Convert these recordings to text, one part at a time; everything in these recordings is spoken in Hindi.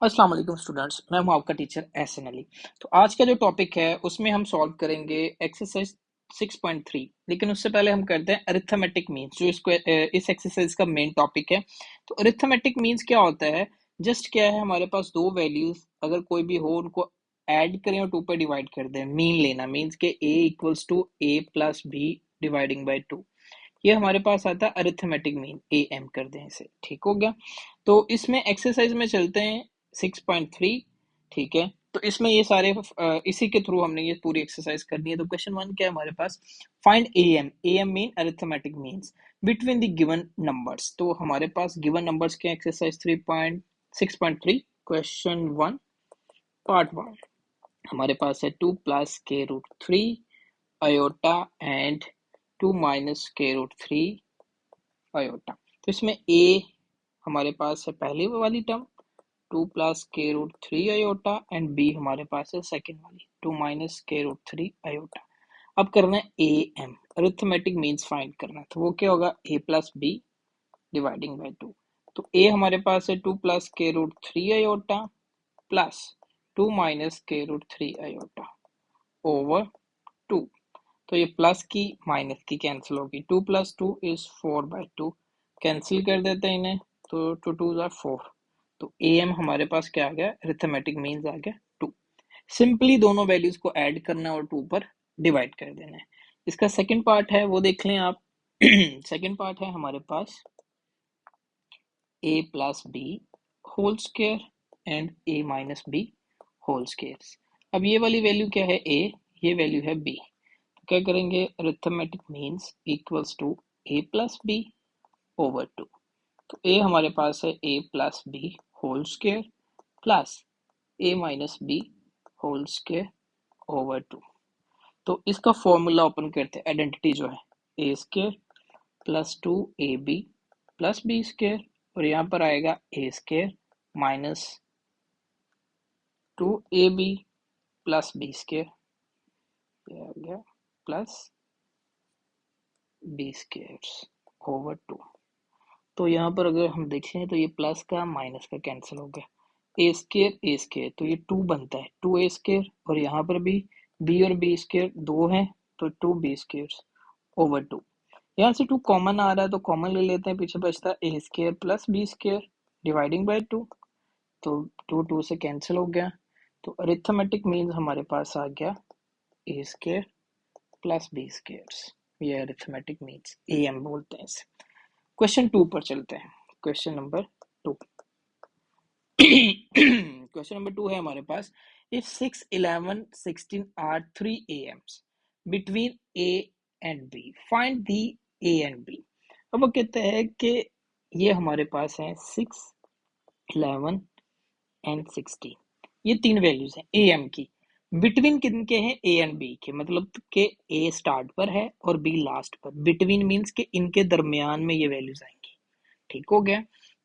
अस्सलाम वालेकुम स्टूडेंट्स, मैं हूं आपका टीचर एहसन अली। तो आज का जो टॉपिक है उसमें हम सॉल्व करेंगे एक्सरसाइज 6.3। लेकिन उससे पहले हम करते हैं अरिथमेटिक मीन्स, जो इसको इस एक्सरसाइज का मेन टॉपिक है। तो अरिथमेटिक मीन्स क्या होता है? जस्ट क्या है, हमारे पास दो वैल्यूज अगर कोई भी हो उनको ऐड करें और टू पर डिवाइड कर दें। मीन लेना मीन्स के a equals to a plus b dividing by 2। ये हमारे पास आता है अरिथमेटिक मीन, ए एम कर दें इसे। ठीक हो गया। तो इसमें एक्सरसाइज में चलते हैं 6.3। ठीक है, तो इसमें ये सारे इसी के थ्रू हमने ये पूरी एक्सरसाइज करनी है। तो क्वेश्चन वन क्या है हमारे पास? Find A M. A M mean arithmetic means between the given numbers. तो हमारे पास गिवन नंबर्स के exercise 3.6.3 question one part one. हमारे पास है 2 + k√3 aorta and 2 - k√3 aorta. तो इसमें a हमारे पास है पहली वाली term 2 + k√3 aorta and b हमारे पास है सेकेंड वाली 2 - k√3 अयोटा। अब करना है A M, arithmetic means find करना है। तो वो क्या होगा? a plus b dividing by 2। तो a हमारे पास है 2 + k√3 aorta plus 2 - k√3 aorta over 2। तो ये प्लस की माइनस की कैंसिल होगी। 2 + 2 = 4/2। कैंसिल कर देते हैं इन्हें, तो 2 × 2 = 4। तो ए एम हमारे पास क्या आ गया? अरिथमेटिक मीन्स आ गया 2। सिंपली दोनों वैल्यूज को ऐड करना है और 2 पर डिवाइड कर देना है। इसका सेकंड पार्ट है वो देख लें आप। सेकंड पार्ट है हमारे पास a plus b whole square and a minus B whole square. अब ये वाली वैल्यू क्या है? a, ये वैल्यू है b। क्या करेंगे? Arithmetic means equals to a plus B over 2। तो a हमारे पास है a plus b whole square plus a minus B whole square over 2। तो इसका फॉर्मूला ओपन करते हैं। आइडेंटिटी जो है a square plus 2ab plus b square, और यहाँ पर आएगा a square minus 2ab plus b square, ये आ गया प्लस बी स्क्वायर ओवर 2। तो यहाँ पर अगर हम देखें तो ये प्लस का माइनस का कैंसिल हो गया। ए स्केयर तो ये 2 बनता है, 2a² और यहाँ पर भी b और b² 2 है तो 2b² ओवर 2। यहाँ से 2 कॉमन आ रहा है तो कॉमन ले लेते हैं, पीछे बचता है a² plus b² dividing by 2। तो 2 से कैंसिल हो गया। तो अरिथमेटिक मीन्स हमारे पास आ गया a² प्लस b²। ये अरिथमेटिक मीन्स ए एम बोलते हैं इसे। क्वेश्चन 2 पर चलते हैं। Question number 2। क्वेश्चन नंबर 2 है हमारे पास। If 6, 11, 16 are 3 AMs between A and B, find the A and B। अब वो कहते हैं कि ये हमारे पास है 6, 11 एंड 16। ये तीन वैल्यूज हैं ए एम की। बिटवीन किनके हैं? ए एंड बी के, मतलब कि ए स्टार्ट पर है और बी लास्ट पर। बिटवीन मीन्स के इनके दरमियान में ये वैल्यूज आएंगी। ठीक हो गया।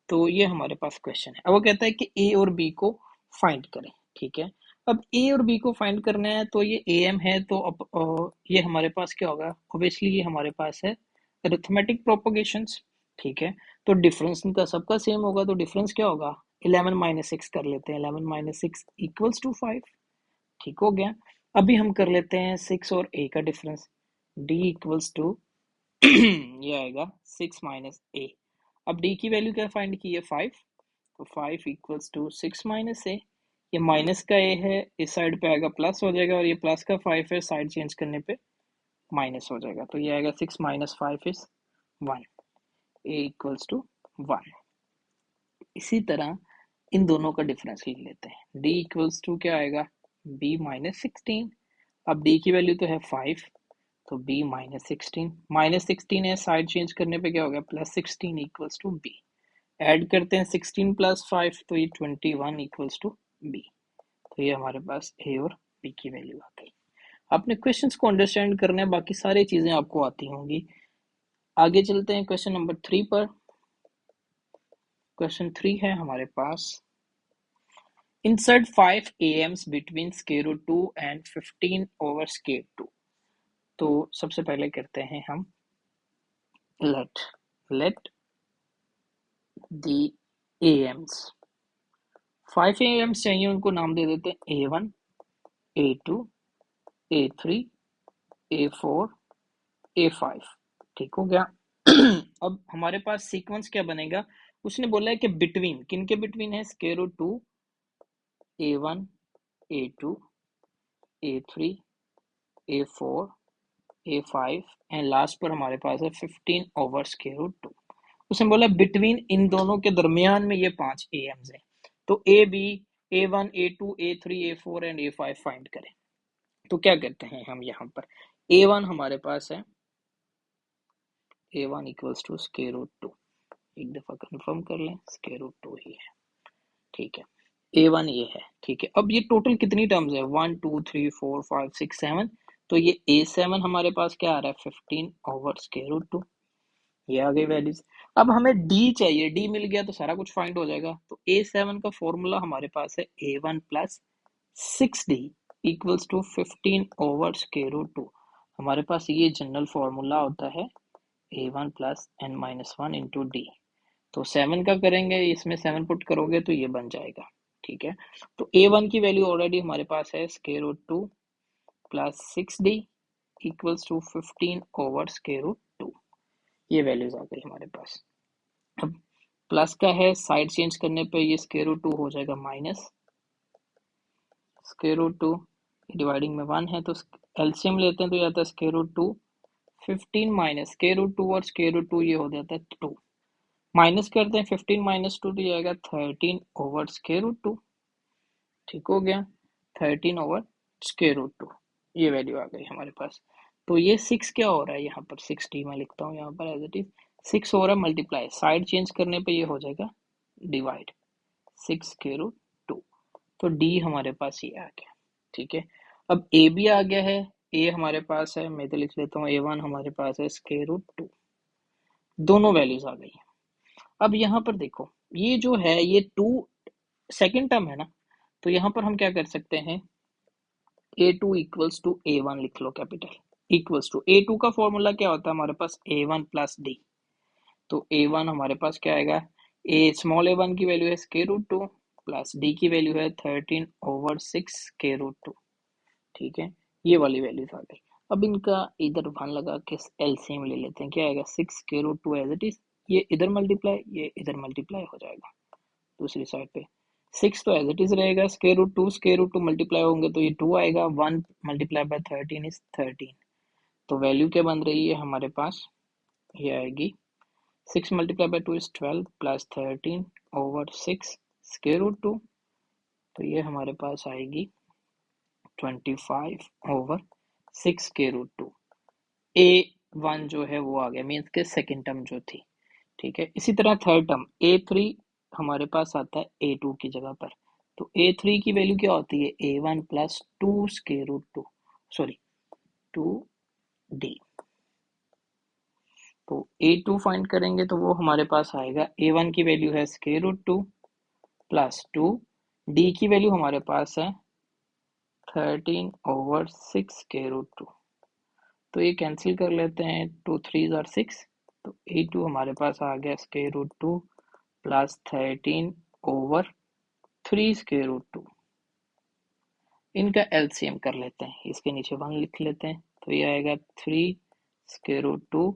तो ये हमारे पास क्वेश्चन है। अब वो कहता है कि ए और बी को फाइंड करें। ठीक है, अब ए और बी को फाइंड करना है तो ये ए एम है, तो अब ये हमारे पास क्या होगा? ऑब्वियसली ये हमारे पास है अरिथमेटिक प्रोपोगेशंस। ठीक है, तो डिफरेंस इनका सबका सेम होगा, तो डिफरेंस क्या होगा? 11 - 6 कर लेते हैं। 11 - 6 इक्वल्स टू 5। ठीक हो गया। अभी हम कर लेते हैं 6 और a का डिफरेंस। d इक्वल्स टू ये आएगा 6 माइनस a। अब d की वैल्यू क्या फाइंड की है? 5। तो 5 इक्वल्स टू 6 माइनस a। ये माइनस का a है, इस साइड पे आएगा प्लस हो जाएगा, और ये प्लस का 5 है, साइड चेंज करने पे माइनस हो जाएगा। तो ये आएगा 6 minus 5 is 1। a equals to 1। इसी तरह इन दोनों का डिफरेंस लिख लेते हैं। d इक्वल्स टू क्या आएगा? b minus 16। अब d की वैल्यू तो है 5, तो b माइनस 16 है, साइड चेंज करने पे क्या हो गया? Plus 16 equals to b। Add करते हैं 16 प्लस 5, तो ये 21 इक्वल्स टू b। तो ये हमारे पास a और b की वैल्यू आ गई। आपने क्वेश्चंस को अंडरस्टैंड करना है, बाकी सारी चीजें आपको आती होंगी। आगे चलते हैं क्वेश्चन नंबर 3 पर। क्वेश्चन 3 है हमारे पास। Insert 5 AMs between √2 and 15 over √2। तो सबसे पहले करते हैं हम let the AMs 5 एएम्स चाहिए, उनको नाम दे देते हैं A1, A2, A3, A4, A5। ठीक हो गया। अब हमारे पास सीक्वेंस क्या बनेगा, उसने बोला है कि बिटवीन, किन के बिटवीन है, square root 2, A1, A2, A3, A4, A5 and last पर हमारे पास है 15 ओवर स्क्वायर रूट 2। उसने बोला बिटवीन इन दोनों के दरमियान में ये 5 एएम्स हैं, तो A B, A1, A2, A3, A4 and A5 find करें। तो क्या करते हैं हम यहाँ पर, A1 हमारे पास है, A1 equals to square root 2, एक दफा कंफर्म कर लें, स्क्वायर रूट 2 ही है। ठीक है, A1 ये है। ठीक है, अब ये टोटल कितनी टर्म्स है, 1 2 3 4 5 6 7, तो ये A7 हमारे पास क्या आ रहा है, 15 ओवर स्क्वायर रूट 2। ये आ गई वैल्यूज। अब हमें D चाहिए, D मिल गया तो सारा कुछ फाइंड हो जाएगा। तो A7 का फॉर्मूला हमारे पास है A1 plus 6D equals to 15 over square root 2। हमारे पास ये जनरल फॉर्मूला होता है A1 plus n-1 into D. तो 7 का करेंगे, इसमें 7 पुट करोगे तो ये बन जाएगा। ठीक है, तो A1 की वैल्यू ऑलरेडी हमारे पास है square root 2 plus 6D equals to 15 over square root 2। ये वैल्यूज आ गई हमारे पास। अब प्लस का है, साइड चेंज करने पे ये स्क्वायर रूट 2 हो जाएगा माइनस स्क्वायर रूट 2, डिवाइडिंग में 1 है तो एलसीएम लेते हैं तो ये आता है square root 2, 15 minus square root 2 और स्क्वायर रूट 2 ये हो जाता है 2, माइनस करते हैं 15 माइनस 2 तो ये आएगा 13 ओवर स्क्वायर रूट 2। ठीक हो गया, 13 ओवर स्क्वायर रूट 2, ये वैल्यू आ गई हमारे पास। तो ये 6 क्या हो रहा है यहाँ पर, 6D मैं लिखता हूँ यहाँ पर एज इट इज, 6 हो रहा है मल्टीप्लाई, साइड चेंज करने पे ये हो जाएगा डिवाइड, 6 स्क्वायर रूट 2। तो डी हमारे पास ये आ गया। ठीक है, अब ए भी आ गया है, ए हमारे पास है, मैं तो लिख लेता हूँ A1 हमारे पास है स्क्वायर रूट 2, दोनों वैल्यूज आ गई। अब यहाँ पर देखो, ये जो है ये 2 सेकेंड टर्म है ना, तो यहाँ पर हम क्या कर सकते हैं, A2 इक्वल्स टू A1 लिख लो कैपिटल, इक्वल्स टू A2 का फॉर्मूला क्या होता है हमारे पास, A1 प्लस डी। तो A1 हमारे पास क्या आएगा, ए स्मॉल A1 की वैल्यू है स्क्वायर रूट 2 प्लस डी की वैल्यू है 13 ओवर 6 स्क्वायर रूट 2। ठीक है, ये वाली वैल्यूज आ गई। अब इनका इधर वन लगा के एलसीएम ले लेते हैं, क्या आएगा, 6 square root 2 as it is, ये इधर मल्टीप्लाई, ये इधर मल्टीप्लाई हो जाएगा दूसरी साइड पे। 6 तो एज इट इज रहेगा, स्क्वायर रूट टू मल्टीप्लाई होंगे तो ये 2 आएगा, 1 मल्टीप्लाई बाय 13 इज 13। तो वैल्यू क्या बन रही है हमारे पास, ये आएगी 6 multiply by 2 is 12 plus 13 over 6 square root 2, तो ये हमारे पास आएगी 25 ओवर 6 स्क्वायर रूट 2। A1 जो है वो आ गया, मीन्स के सेकेंड टर्म जो थी। ठीक है, इसी तरह थर्ड टर्म A3 हमारे पास आता है A2 की जगह पर। तो A3 की वैल्यू क्या होती है, A1 plus 2 square root 2, sorry 2D। तो A2 फाइंड करेंगे तो वो हमारे पास आएगा, A1 की वैल्यू है स्क्वायर रूट 2 प्लस 2, D की वैल्यू हमारे पास है 13 ओवर 6 स्क्वायर रूट 2। तो ये कैंसिल कर लेते हैं, 2 3 आर 6, तो A2 हमारे पास आ गया square root 2 plus 13 over 3 square root 2। इनका एलसीएम कर लेते हैं, इसके नीचे 1 लिख लेते हैं, तो ये आएगा 3 स्क्वायर रूट 2,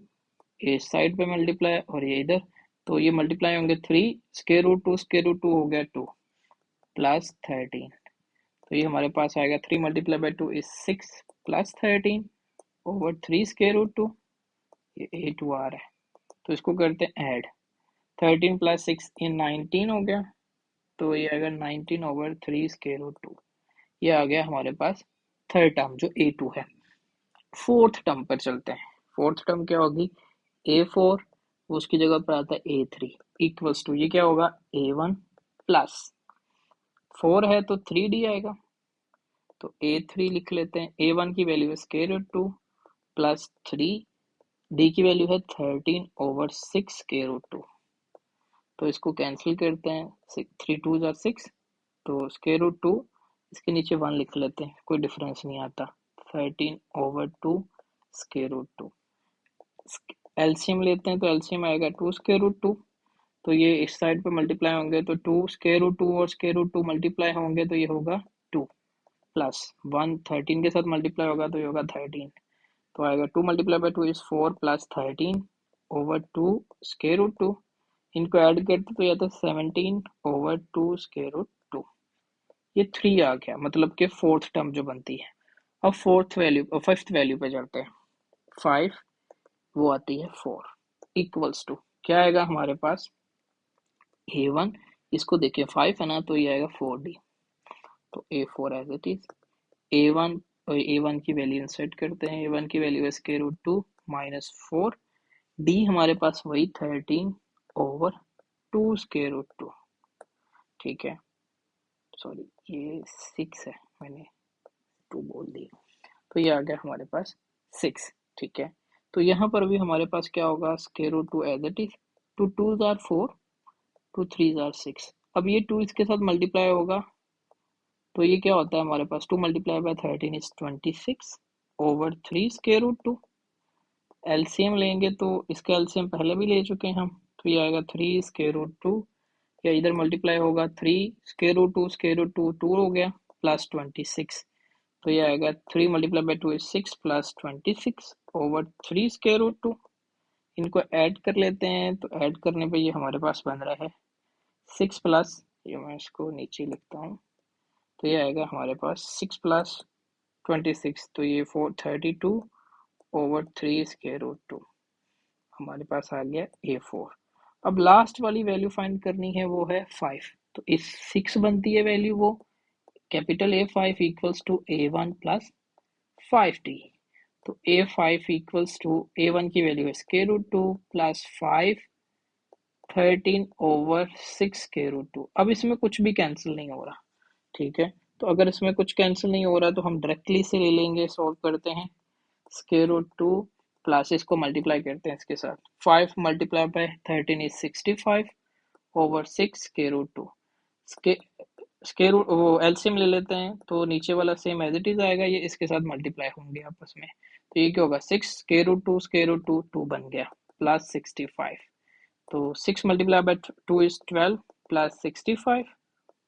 इस साइड पे मल्टीप्लाई और ये इधर, तो ये मल्टीप्लाई होंगे 3 स्क्वायर रूट 2 हो गया 2 प्लस 13, तो ये हमारे पास आएगा 3 multiply by 2 is 6 plus 13 over 3 square root 2, ये A2 आ रहा है। तो इसको करते हैं ऐड, 13 प्लस 6 ये 19 हो गया, तो ये आएगा 19 ओवर 3 स्क्वायर रूट 2। ये आ गया हमारे पास थर्ड टर्म जो A2 है। फोर्थ टर्म पर चलते हैं, फोर्थ टर्म क्या होगी, A4, उसकी जगह पर आता है A3 इक्वल्स टू, ये क्या होगा, A1 प्लस 4 है तो 3D आएगा, तो A3 लिख लेते हैं, A1 की वैल्यू है स्क्वायर रूट 2 प्लस 3, D की वैल्यू है 13 ओवर 6 स्क्वायर रूट 2, तो इसको कैंसिल करते हैं, 3 2 जार 6, तो स्क्वायर रूट 2, इसके नीचे 1 लिख लेते हैं, कोई डिफरेंस नहीं आता, 13 ओवर 2 स्क्वायर रूट 2। एलसीएम लेते हैं तो एलसीएम आएगा 2 स्क्वायर रूट 2, तो ये इस साइड पे मल्टीप्लाई होंगे तो 2 स्क्वायर रूट 2 और स्क्वायर रूट 2 मल्टीप्लाई होंगे तो ये होगा 2 प्लस 1 13 के साथ मल्टीप्लाई होगा तो ये होगा 13, तो आएगा 2 multiply by 2 is 4 plus 13 over 2 square root 2, इनको ऐड करते तो ये आता 17 ओवर 2 स्क्वायर रूट 2, ये 3 आ गया, मतलब कि फोर्थ टर्म जो बनती है। अब फिफ्थ वैल्यू पे चलते हैं, 5 वो आती है 4 इक्वल्स टू क्या आएगा हमारे पास a1, इसको देखिए 5 है ना तो ये आएगा 4d, तो a4 as it is a1, a1 की वैल्यू इंसर्ट करते हैं, a1 की वैल्यू है स्क्वायर रूट 2 माइनस 4, d हमारे पास वही 13 ओवर 2 स्क्वायर रूट 2, ठीक है, सॉरी ये 6 है, मैंने 2 बोल दिया, तो ये आ गया हमारे पास 6, ठीक है। तो यहाँ पर भी हमारे पास क्या होगा square root 2 as it is, 2 2s are 4, 2 3s are 6, अब ये 2 इसके साथ मल्टीप्लाई होगा तो ये क्या होता है हमारे पास 2 multiply by 13 is 26 over 3 square root 2, LCM लेंगे तो इसका एलसीएम पहले भी ले चुके हैं हम, तो ये आएगा 3 स्क्वायर रूट 2, या इधर मल्टीप्लाई होगा 3 स्क्वायर रूट 2 स्क्वायर रूट 2 2 हो गया प्लस 26, तो ये आएगा 3 multiply by 2 is 6 plus 26 over 3 square root 2, इनको ऐड कर लेते हैं तो ऐड करने पे ये हमारे पास बन रहा है 6 प्लस, ये मैं इसको नीचे लिखता हूँ, तो ये आएगा हमारे पास 6 प्लस 26, तो ये 432 ओवर 3 स्क्वायर रूट 2, हमारे पास आ गया a4। अब लास्ट वाली वैल्यू फाइंड करनी है वो है 5, तो इस 6 बनती है वैल्यू वो capital A5 equals to A1 plus 5d, तो A5 इक्वल्स टू A1 की वैल्यू है square root 2 plus 5 13 over 6 square root 2, अब इसमें कुछ भी कैंसिल नहीं हो रहा, ठीक है, तो अगर इसमें कुछ कैंसिल नहीं हो रहा तो हम डायरेक्टली से ले लेंगे, सॉल्व करते हैं, स्क्वायर रूट 2 प्लस इसको मल्टीप्लाई करते हैं इसके साथ, 5 multiply by 13 is 65 over 6 square root 2, square root वो एलसीएम ले लेते हैं तो नीचे वाला सेम एज इट इज आएगा, ये इसके साथ मल्टीप्लाई होंगे आपस में, तो ये क्या होगा 6 स्क्वायर रूट 2 2 बन गया प्लस 65, तो 6 multiply by 2 is 12 plus 65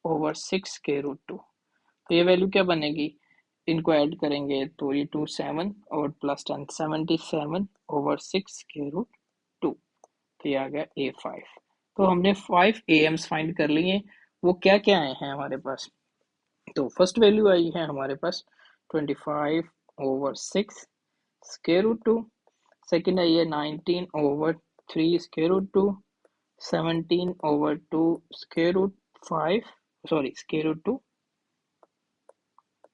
over 6 square root 2, तो ये वैल्यू क्या बनेगी, इनको ऐड करेंगे तो ये 2 7 और प्लस 10 77 ओवर 6 स्क्वायर रूट 2, तो ये आ गया A5। तो हमने 5 AMs फाइंड कर लिए, वो क्या क्या आए हैं हमारे पास, तो फर्स्ट वैल्यू आई है हमारे पास 25 ओवर 6 स्क्वायर रूट 2, सेकेंड आई है 19 over 3 square root 2, 17 over 2 square root 5, sorry square root 2,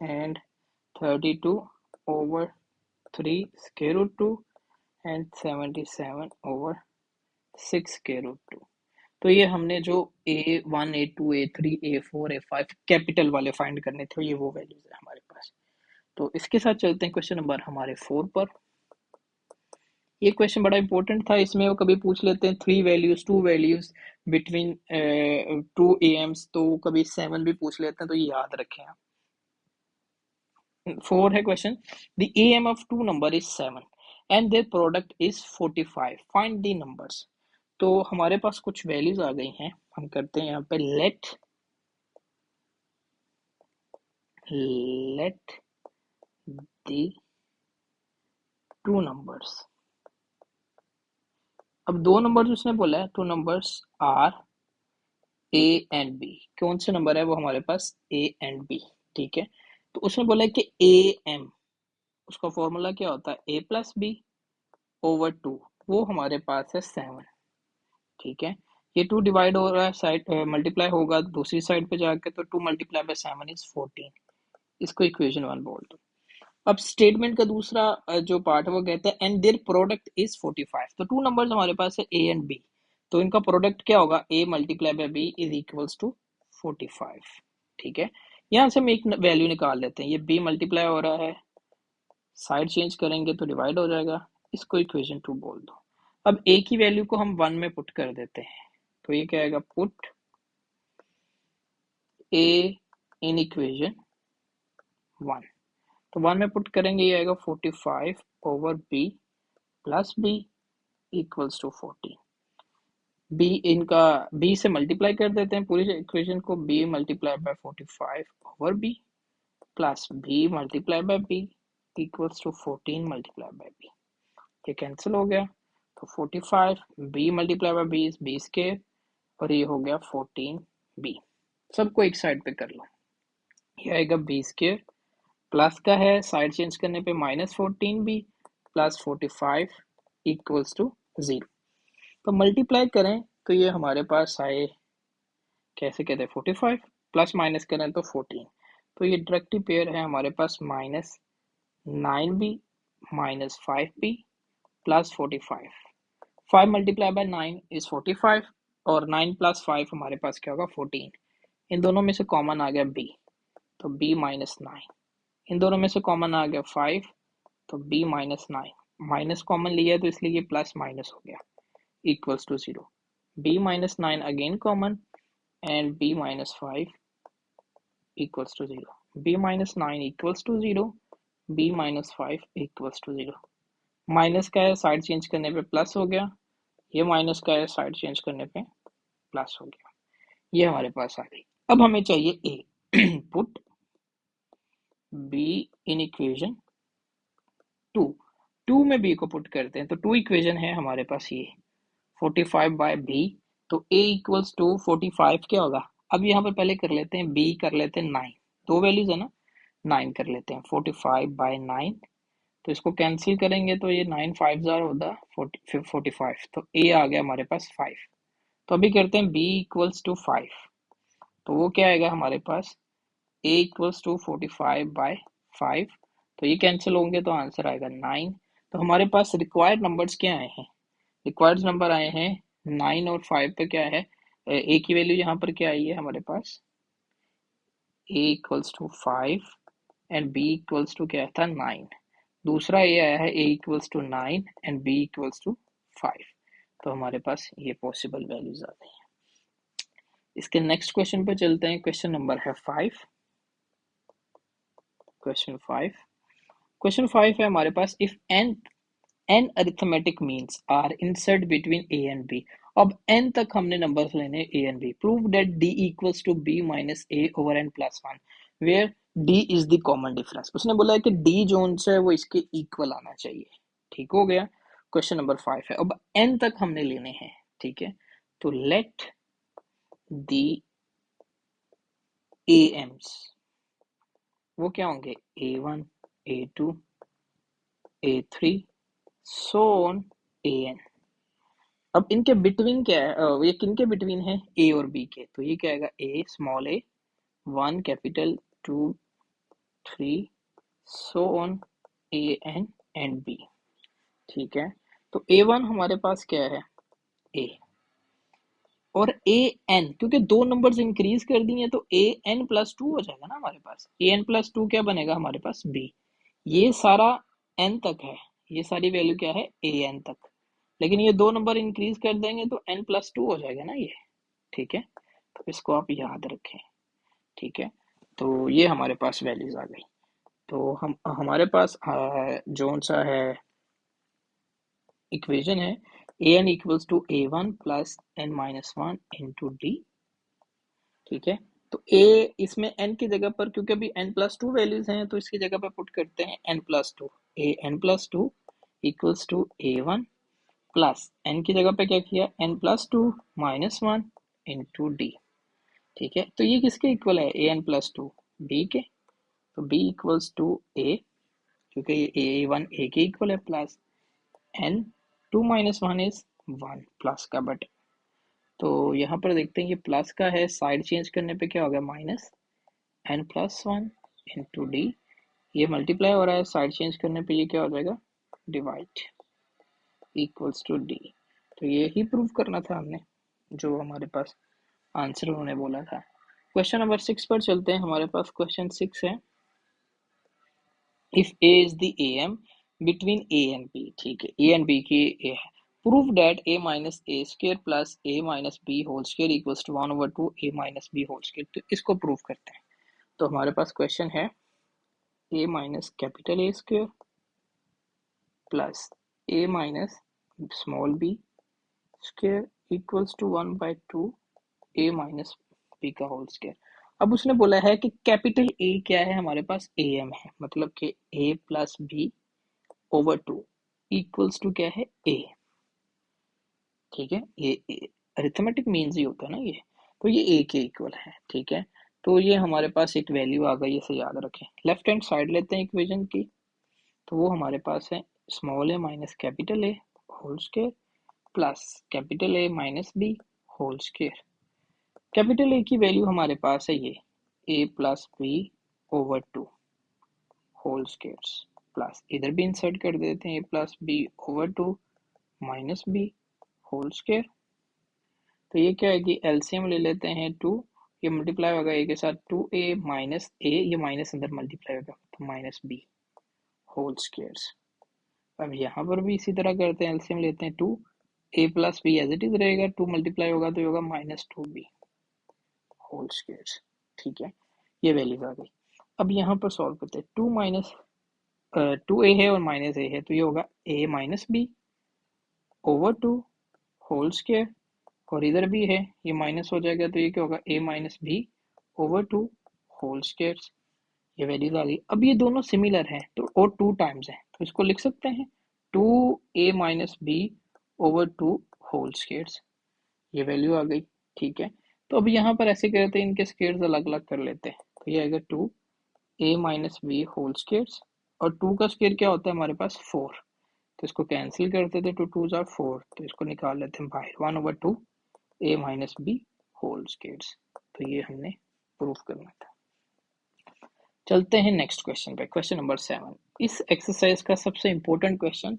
and 32 over 3 square root 2 and 77 over 6 square root 2, तो ये हमने जो A1 A2 A3 A4 A5 capital वाले फाइंड करने थे ये वो वैल्यूज है हमारे पास। तो इसके साथ चलते हैं क्वेश्चन नंबर हमारे 4 पर। ये क्वेश्चन बड़ा इंपॉर्टेंट था, इसमें वो कभी पूछ लेते हैं 3 वैल्यूज 2 वैल्यूज बिटवीन 2 AMs, तो कभी 7 भी पूछ लेते हैं, तो ये याद रखें आप। 4 है question, the AM of two number is 7 and their product is 45, find the numbers। तो हमारे पास कुछ वैल्यूज आ गई हैं, हम करते हैं यहाँ पे लेट द टू नंबर्स, अब दो नंबर्स उसने बोला है, two numbers are A and B, कौन से नंबर है वो हमारे पास A एंड B, ठीक है, तो उसने बोला है कि AM, उसका फॉर्मूला क्या होता है A प्लस B ओवर 2, वो हमारे पास है 7, ठीक है, ये 2 डिवाइड हो रहा है साइड मल्टीप्लाई होगा दूसरी साइड पे जाके, तो 2 मल्टीप्लाई बाय 7 इज 14, इसको इक्वेशन 1 बोल दो। अब स्टेटमेंट का दूसरा जो पार्ट है वो कहता है एंड देयर प्रोडक्ट इज 45, तो टू नंबर्स हमारे पास है A एंड B, तो इनका प्रोडक्ट क्या होगा A multiply by B is equals to 45, ठीक है, यहाँ से हम एक वैल्यू निकाल लेते हैं, ये B मल्टीप्लाई हो रहा है, साइड चेंज करेंगे तो डिवाइड हो जाएगा, इसको इक्वेशन 2 बोल दो। अब A की वैल्यू को हम 1 में पुट कर देते हैं, तो ये क्या आएगा पुट A इन इक्वेशन 1, तो 1 में पुट करेंगे ये आएगा 45 over B plus B equals to 14, b इनका बी से मल्टीप्लाई कर देते हैं पूरी इक्वेशन को, b multiply by 45 over b plus b multiply by b equals to 14 multiply by b. ये कैंसिल हो गया, तो 45 b multiply by b is b square और ये हो गया 14 बी। सबको एक साइड पे कर लो, ये आएगा बी स्क्वायर प्लस का है, साइड चेंज करने पे -14b प्लस 45 इक्वल्स टू 0। तो मल्टीप्लाई करें तो ये हमारे पास आए, कैसे कहते हैं, 45 प्लस माइनस करें तो 14, तो ये डायरेक्टली पेयर है हमारे पास -9b -5b plus 45। 5 multiply bye 9 is 45 और 9 प्लस 5 हमारे पास क्या होगा 14। इन दोनों में से कॉमन आ गया b, तो b -9। इन दोनों में से कॉमन आ गया 5, तो b -9 माइनस कॉमन लिया है तो इसलिए ये प्लस माइनस हो गया equals to 0। b -9 again common and b -5 equals to 0। b -9 equals to 0, b -5 equals to 0। Minus का है साइड चेंज करने पे प्लस हो गया, ये माइनस का है साइड चेंज करने पे प्लस हो गया। ये हमारे पास आ गई। अब हमें चाहिए a put b in equation 2 में b को पुट करते हैं तो 2 इक्वेशन है हमारे पास ये 45 बाय b, तो a इक्वल्स टू 45 क्या होगा, अब यहाँ पर पहले कर लेते हैं b कर लेते हैं 9, दो वैल्यूज है ना, 9 कर लेते हैं 45 बाय 9, तो इसको कैंसिल करेंगे तो ये 9 5 जार होता 45, तो a आ गया हमारे पास 5। तो अभी करते हैं b इक्वल्स टू 5, तो वो क्या आएगा हमारे पास a इक्वल्स टू 45 बाय 5, तो ये कैंसिल होंगे तो आंसर आएगा 9। तो हमारे पास रिक्वायर्ड नंबर्स क्या आए हैं, रिक्वायर्ड नंबर आए हैं 9 और 5 पे क्या है, a की वैल्यू यहाँ पर क्या आई है हमारे पास a equals to 5 and b equals to क्या था 9। दूसरा ये आया है a equals to 9 and b equals to 5, तो हमारे पास ये पॉसिबल वैल्यूज आ गई हैं। इसके नेक्स्ट क्वेश्चन पे चलते हैं, क्वेश्चन नंबर है 5। क्वेश्चन 5 है हमारे पास, if n arithmetic means are insert between a and b। अब n तक हमने नंबर्स लेने a and b। Prove that d equals to b minus a over n plus 1 where d is the common difference. उसने बोला है कि d जोन से है वो इसके इक्वल आना चाहिए। ठीक हो गया, क्वेश्चन नंबर 5 है। अब n तक हमने लेने हैं, ठीक है, तो लेट द am's वो क्या होंगे a1 a2 a3 so on an। अब इनके बिटवीन क्या है, ये किनके बिटवीन है, ए और बी के, तो ये क्या आएगा A small A 1 capital 2 3 so on A and B. ठीक है, तो A1 हमारे पास क्या है A, और ए एन क्योंकि दो नंबर्स इंक्रीज कर दिए तो ए एन प्लस 2 हो जाएगा ना हमारे पास। ए एन प्लस 2 क्या बनेगा हमारे पास बी। ये सारा एन तक है, ये सारी वैल्यू क्या है ए एन तक, लेकिन ये दो नंबर इंक्रीज कर देंगे तो एन प्लस 2 हो जाएगा ना ये। ठीक है, तो इसको आप याद रखें। ठीक है, तो ये हमारे पास वैल्यूज आ गई। तो हम हमारे पास जोन सा है इक्वेशन है A N equals to A one plus N minus one into D. ठीक है, तो a इसमें n की जगह पर, क्योंकि अभी n प्लस 2 वैल्यूज हैं तो इसकी जगह पर पुट करते हैं n plus 2, a N plus 2 equals to A one plus n की जगह पे क्या किया n plus 2 minus 1 into D. ठीक है, तो ये किसके इक्वल है ए एन प्लस 2 b के, तो b इक्वल्स टू a, क्योंकि ये ए वन ए के इक्वल है, plus n 2 minus 1 is 1 plus का बट, तो यहाँ पर देखते हैं ये प्लस का है, साइड चेंज करने पे क्या हो गया minus n plus one into d. ये मल्टीप्लाई हो रहा है, साइड चेंज करने पे ये क्या हो जाएगा डिवाइड इक्वल्स टू डी। तो ये ही प्रूव करना था हमने, जो हमारे पास आंसर उन्होंने बोला था। क्वेश्चन नंबर 6 पर चलते हैं, हमारे पास क्वेश्चन 6 है, if a is the m between a and B. ठीक है, ए एंड बी की ए है, prove that a minus a square plus A minus B whole square equals to 1/2 A minus B whole square. तो इसको प्रूव करते हैं। तो हमारे पास क्वेश्चन है A minus capital A square plus A minus small B square equals to 1/2 A minus B का होल स्क्वायर। अब उसने बोला है कि कैपिटल ए क्या है, हमारे पास ए एम है, मतलब कि A plus B over 2 equals to क्या है, ए। ठीक है, ये अरिथमेटिक मीन्स ही होता है ना ये, तो ये ए के इक्वल है। ठीक है, तो ये हमारे पास एक वैल्यू आ गई, इसे याद रखें। लेफ्ट हैंड साइड लेते हैं इक्वेशन की, तो वो हमारे पास है small A minus capital A whole square plus capital A minus B whole square. Capital A की वैल्यू हमारे पास है ये A plus B over 2 whole square plus इधर भी इंसर्ट कर देते हैं A plus B over 2 minus B whole square. तो ये क्या है कि एलसीएम ले लेते हैं 2, ये मल्टीप्लाई होगा ए के साथ 2a माइनस ए, ये माइनस अंदर मल्टीप्लाई होगा तो माइनस बी होल स्क्वायर। अब यहाँ पर भी इसी तरह करते हैं, एलसीएम लेते हैं 2, A plus B as it is रहेगा, 2 मल्टीप्लाई होगा तो ये होगा माइनस 2b होल स्क्वायर। ठीक है, ये वैल्यूज आ गई। अब यहाँ पर सॉल्व करते हैं, 2 माइनस 2a है और माइनस a है, तो ये होगा a minus b over 2 whole square, और इधर भी है ये माइनस हो जाएगा, तो ये क्या होगा a minus b over 2 whole square. ये वैल्यूज आ गई। अब ये दोनों सिमिलर हैं तो और 2 टाइम्स है, तो इसको लिख सकते हैं 2a minus b over 2 whole square. ये वैल्यू आ गई। ठीक है, तो अब यहाँ पर ऐसे करते हैं, इनके स्क्वायर्स अलग अलग कर लेते हैं, तो ये आएगा 2a minus B whole square, और 2 का स्क्वायर क्या होता है हमारे पास 4, तो इसको कैंसिल करते थे, 2 2 आर 4, तो इसको निकाल लेते हैं बाहर 1 over 2 a minus B whole square. तो ये हमने प्रूफ करना था। चलते हैं नेक्स्ट क्वेश्चन पे, क्वेश्चन नंबर 7। इस एक्सरसाइज का सबसे इंपॉर्टेंट क्वेश्चन,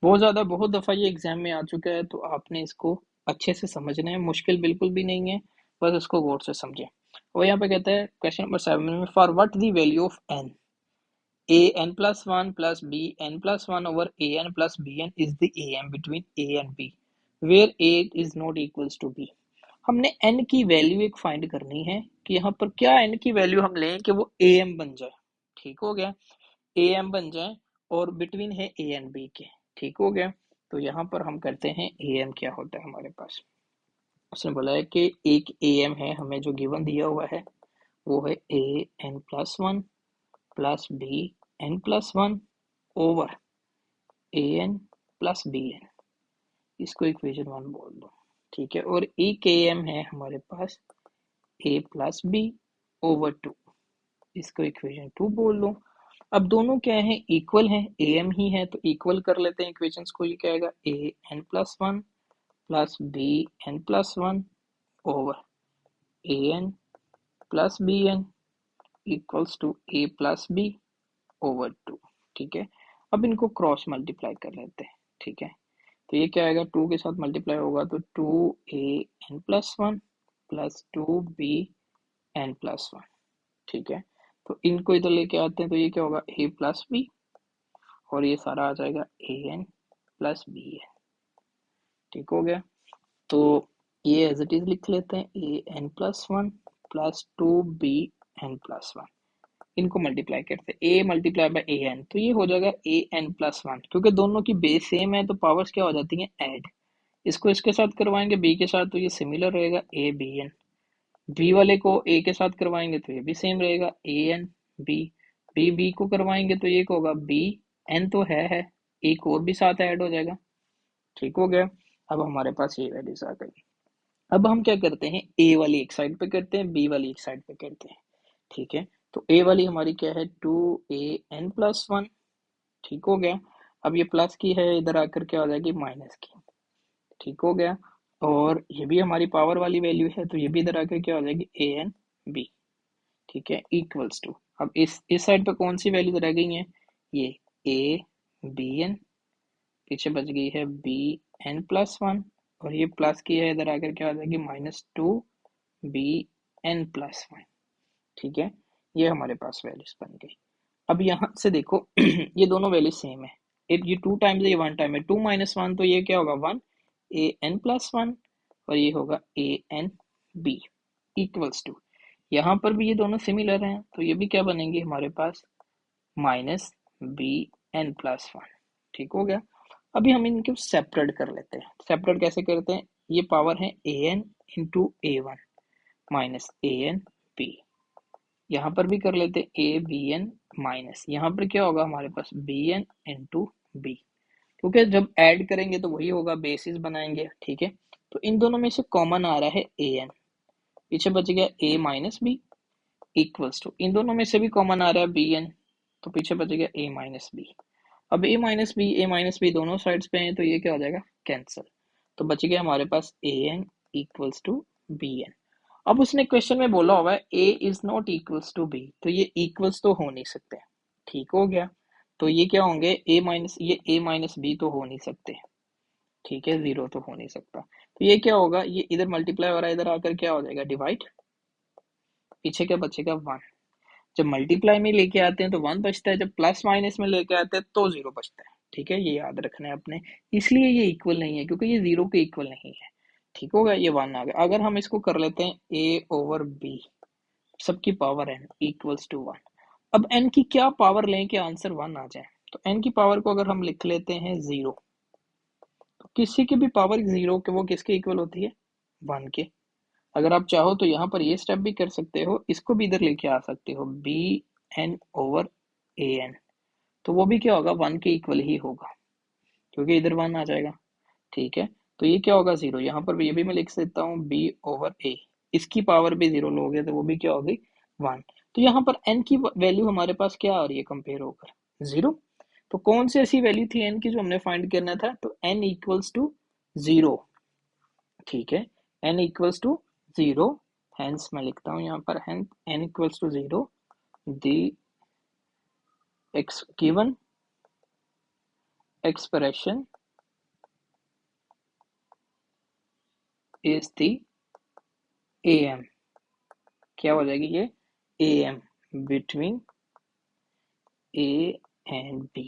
बहुत दफा ये एग्जाम में आ चुका है, तो आपने इसको अच्छे से समझना है, मुश्किल बिल्कुल भी नहीं है, बस इसको गौर से समझें। और यहाँ पे कहता है क्वेश्चन नंबर 7 में, for what the value of n, a n plus 1 plus b n plus 1 over a n plus b n is the a m between a and b where a is not equals to b। हमने n की वैल्यू एक फाइंड करनी है कि यहाँ पर क्या n की वैल्यू हम लें कि वो ए एम बन जाए। ठीक हो गया, ए एम बन जाए और बिटवीन है ए एंड बी के। ठीक हो गया, तो यहाँ पर हम करते हैं ए एम क्या होता है हमारे पास। उसने बोला है कि एक ए एम है, हमें जो गिवन दिया हुआ है वो है A N plus 1 plus B N plus 1 over A N plus B N, इसको इक्वेशन 1 बोल दो। ठीक है, और एक ए एम है हमारे पास ए प्लस बी ओवर 2, इसको इक्वेशन 2 बोल लो। अब दोनों क्या है, इक्वल है, ए एम ही है, तो इक्वल कर लेते हैं इक्वेशंस को। ये क्या आएगा, A N plus 1 plus B N plus 1 over A N plus B N equals to A plus B over 2। ठीक है, अब इनको क्रॉस मल्टीप्लाई कर लेते हैं। ठीक है, तो ये क्या आएगा, 2 के साथ मल्टीप्लाई होगा तो 2a n plus 1 plus 2b n plus 1। ठीक है, तो इनको इधर लेके आते हैं, तो ये क्या होगा, a प्लस बी, और ये सारा आ जाएगा a n plus B n. ठीक हो गया, तो ये एज इट इज लिख लेते हैं, A N plus 1 plus 2b n plus 1। इनको मल्टीप्लाई करते हैं, a multiply by A N, तो ये हो जाएगा ए एन प्लस 1, क्योंकि दोनों की बेस सेम है तो पावर्स क्या हो जाती हैं, ऐड। इसको इसके साथ करवाएंगे बी के साथ, तो ये सिमिलर रहेगा ए बी एन। बी वाले को ए के साथ करवाएंगे तो ये भी सेम रहेगा A N B. B B को करवाएंगे तो ये होगा बी एन, तो है एक और भी साथ ऐड हो जाएगा। ठीक हो गया, अब हमारे पास ये वैल्यूज आ गई। अब हम क्या करते हैं, ए वाली एक साइड पे करते हैं, बी वाली एक साइड पे करते हैं। ठीक है, तो ए वाली हमारी क्या है, 2a n+1। ठीक हो गया, अब ये प्लस की है, इधर आकर क्या हो जाएगी, माइनस की। ठीक हो गया, और ये भी हमारी पावर वाली वैल्यू है, तो ये भी इधर आकर क्या हो जाएगी, ए एन बी। ठीक है, इक्वल्स टू, अब इस साइड पे कौन सी वैल्यू रह गई है, ये ए बी एन, पीछे बच गई है बी एन प्लस 1, और ये प्लस की है, इधर आकर क्या हो जाएगी, -2b n+1। ठीक है, ये हमारे पास वैल्यूज बन गई। अब यहाँ से देखो ये दोनों वैल्यू सेम है, ये 2 टाइम्स है, ये 1 टाइम है, 2 - 1 तो ये क्या होगा, 1 ए एन प्लस 1, और ये होगा A N B equals to, यहाँ पर भी ये दोनों सिमिलर हैं, तो ये भी क्या बनेंगे हमारे पास, -b n+1। ठीक हो गया, अभी हम इनको सेपरेट कर लेते हैं। सेपरेट कैसे करते हैं, ये पावर है A N into A one minus A N B. यहाँ पर भी कर लेते ए बी एन माइनस, यहाँ पर क्या होगा हमारे पास बी एन इंटू बी, क्योंकि जब ऐड करेंगे तो वही होगा, बेसिस बनाएंगे, ठीक है। तो इन दोनों में से कॉमन आ रहा है ए एन, पीछे बच गया ए माइनस बी इक्वल्स टू, इन दोनों में से भी कॉमन आ रहा है बी एन, तो पीछे बच गया ए माइनस बी। अब ए माइनस बी दोनों साइड्स पे हैं तो ये क्या हो जाएगा, कैंसिल। तो बच गया हमारे पास A N equals to B N. अब उसने क्वेश्चन में बोला हुआ है A is not equals to B, तो ये इक्वल्स तो हो नहीं सकते, ठीक हो गया। तो ये क्या होंगे, ए माइनस बी तो हो नहीं सकते, ठीक है, जीरो तो हो नहीं सकता। तो ये क्या होगा, ये इधर मल्टीप्लाई हो रहा है, इधर आकर क्या हो जाएगा, डिवाइड, पीछे क्या बचेगा, वन। जब मल्टीप्लाई में लेके आते हैं तो वन बचता है, जब प्लस माइनस में लेके आते हैं तो जीरो बचता है, ठीक है, ये याद रखना है अपने। इसलिए ये इक्वल नहीं है, क्योंकि ये जीरो के इक्वल नहीं है, ठीक हो गया, ये वन आ गया। अगर हम इसको कर लेते हैं ए ओवर बी, सबकी power n equals to one. अब एन की क्या पावर लें कि आंसर वन आ जाए, तो एन की पावर को अगर हम लिख लेते हैं जीरो, तो किसी की भी पावर जीरो के वो किसके इक्वल होती है, वन के। अगर आप चाहो तो यहाँ पर ये स्टेप भी कर सकते हो, इसको भी इधर लेके आ सकते हो, B N over A N, तो वो भी क्या होगा, वन के इक्वल ही होगा, क्योंकि इधर वन आ जाएगा, ठीक है। तो ये क्या होगा, जीरो। यहाँ पर भी ये भी मैं लिख सकता हूँ बी ओवर ए, इसकी पावर भी जीरो लोगे तो वो भी क्या होगी, वन। तो यहाँ पर एन की वैल्यू हमारे पास क्या आ रही है, कंपेयर होकर जीरो। तो कौन सी ऐसी वैल्यू थी एन की जो हमने फाइंड करना था, तो एन इक्वल्स टू जीरो, ठीक है, n equals to zero. Hence मैं लिखता हूँ यहाँ पर n equals to zero, the given expression is the am, क्या हो जाएगी ये, am between a and b,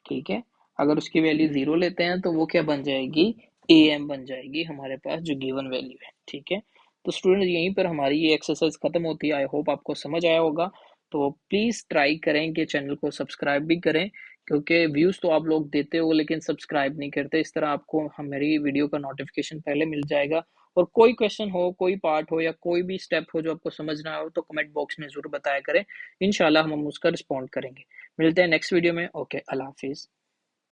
ठीक है। अगर उसकी वैल्यू जीरो लेते हैं तो वो क्या बन जाएगी, am बन जाएगी हमारे पास जो गिवन वैल्यू है, ठीक है। तो स्टूडेंट यहीं पर हमारी ये एक्सरसाइज खत्म होती है। आई होप आपको समझ आया होगा। तो प्लीज ट्राई करें कि चैनल को सब्सक्राइब भी करें, क्योंकि व्यूज तो आप लोग देते हो लेकिन सब्सक्राइब नहीं करते। इस तरह आपको हमारी वीडियो का नोटिफिकेशन पहले मिल जाएगा। और कोई क्वेश्चन हो, कोई पार्ट हो या कोई भी स्टेप हो जो आपको समझ ना हो तो कमेंट बॉक्स में जरूर बताया करें, इंशाल्लाह हम उसका रिस्पॉन्ड करेंगे। मिलते हैं नेक्स्ट वीडियो में। ओके, अल्लाह हाफिज।